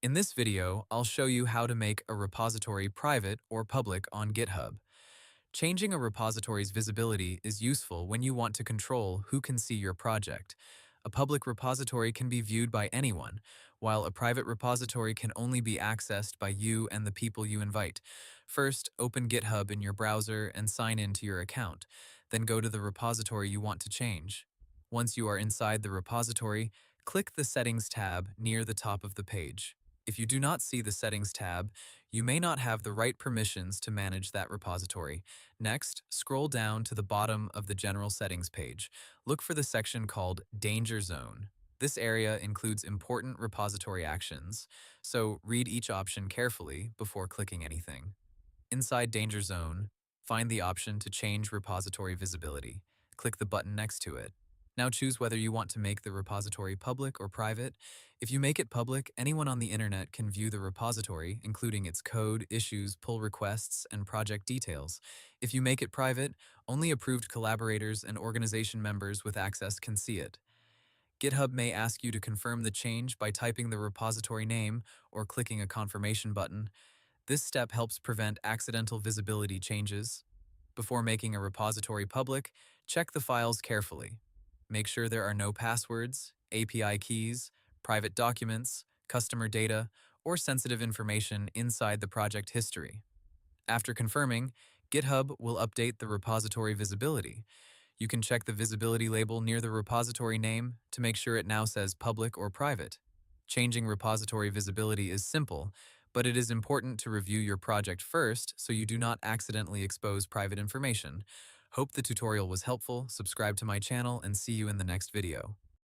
In this video, I'll show you how to make a repository private or public on GitHub. Changing a repository's visibility is useful when you want to control who can see your project. A public repository can be viewed by anyone, while a private repository can only be accessed by you and the people you invite. First, open GitHub in your browser and sign in to your account. Then go to the repository you want to change. Once you are inside the repository, click the Settings tab near the top of the page. If you do not see the Settings tab, you may not have the right permissions to manage that repository. Next, scroll down to the bottom of the General Settings page. Look for the section called Danger Zone. This area includes important repository actions, so read each option carefully before clicking anything. Inside Danger Zone, find the option to change repository visibility. Click the button next to it. Now choose whether you want to make the repository public or private. If you make it public, anyone on the internet can view the repository, including its code, issues, pull requests, and project details. If you make it private, only approved collaborators and organization members with access can see it. GitHub may ask you to confirm the change by typing the repository name or clicking a confirmation button. This step helps prevent accidental visibility changes. Before making a repository public, check the files carefully. Make sure there are no passwords, API keys, private documents, customer data, or sensitive information inside the project history. After confirming, GitHub will update the repository visibility. You can check the visibility label near the repository name to make sure it now says public or private. Changing repository visibility is simple, but it is important to review your project first so you do not accidentally expose private information. Hope the tutorial was helpful. Subscribe to my channel and see you in the next video.